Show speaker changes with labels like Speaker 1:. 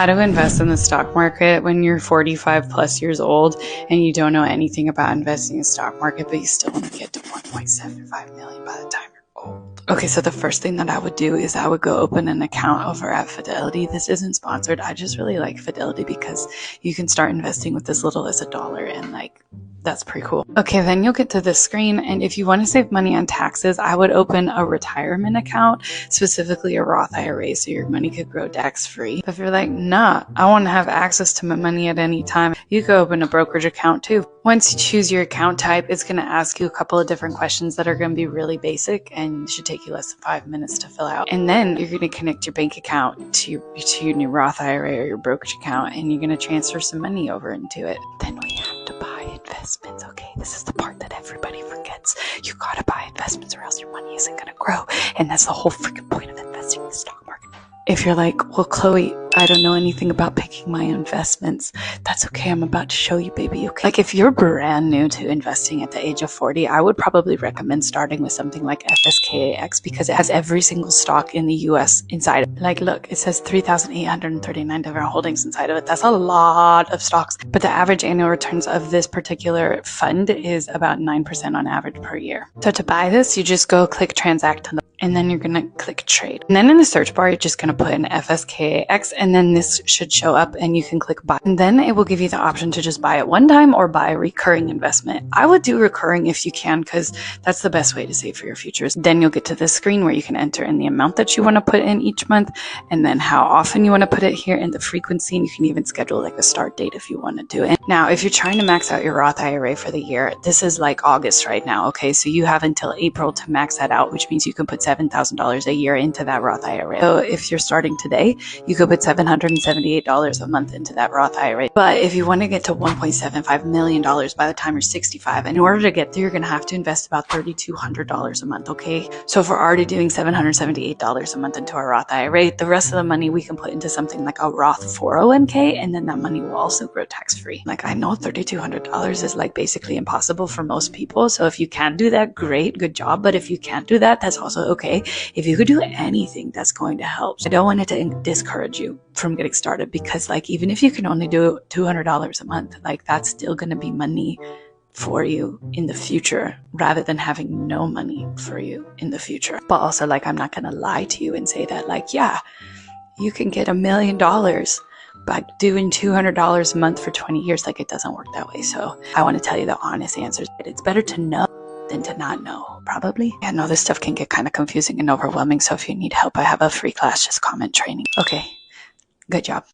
Speaker 1: How to invest in the stock market when you're 45 plus years old and you don't know anything about investing in the stock market, but you still want to get to 1.75 million by the time you're old. Okay, so the first thing that I would do is I would go open an account over at Fidelity. This isn't sponsored. I just really like Fidelity because you can start investing with as little as $1 and that's pretty cool. Okay, then you'll get to this screen, and if you want to save money on taxes, I would open a retirement account, specifically a Roth IRA, so your money could grow tax-free. If you're like, nah, I want to have access to my money at any time, you could open a brokerage account too. Once you choose your account type, it's going to ask you a couple of different questions that are going to be really basic and should take you less than 5 minutes to fill out. And then you're going to connect your bank account to your new Roth IRA or your brokerage account, and you're going to transfer some money over into it. Then we have to buy investments. Okay, this is the part that everybody forgets. You gotta buy investments or else your money isn't gonna grow, and that's the whole freaking point of investing in the stock market. If you're like, well, Chloe, I don't know anything about picking my investments, that's okay. I'm about to show you, baby. Okay. Like if you're brand new to investing at the age of 40, I would probably recommend starting with something like FSKAX because it has every single stock in the US inside it. Like, look, it says 3,839 different holdings inside of it. That's a lot of stocks. But the average annual returns of this particular fund is about 9% on average per year. So to buy this, you just go click transact on the and then you're going to click trade. And then in the search bar, you're just going to put in FSKAX, and then this should show up and you can click buy. And then it will give you the option to just buy it one time or buy a recurring investment. I would do recurring if you can, because that's the best way to save for your futures. Then you'll get to this screen where you can enter in the amount that you want to put in each month, and then how often you want to put it here, and the frequency, and you can even schedule like a start date if you want to do it. Now, if you're trying to max out your Roth IRA for the year, this is like August right now, okay? So you have until April to max that out, which means you can put $7,000 a year into that Roth IRA. So if you're starting today, you could put $778 a month into that Roth IRA. But if you want to get to $1.75 million by the time you're 65, in order to get there, you're going to have to invest about $3,200 a month, okay? So if we're already doing $778 a month into our Roth IRA, the rest of the money we can put into something like a Roth 401k, and then that money will also grow tax-free. Like, I know $3,200 is like basically impossible for most people. So if you can do that, great, good job. But if you can't do that, that's also okay. If you could do anything, that's going to help. I don't want it to discourage you from getting started, because like, even if you can only do $200 a month, like that's still going to be money for you in the future rather than having no money for you in the future. But also, like, I'm not going to lie to you and say that like, yeah, you can get $1 million by doing $200 a month for 20 years. Like, it doesn't work that way. So I want to tell you the honest answers. It's better to know than to not know, probably. I know this stuff can get kind of confusing and overwhelming, so if you need help, I have a free class, just comment training. Okay, good job.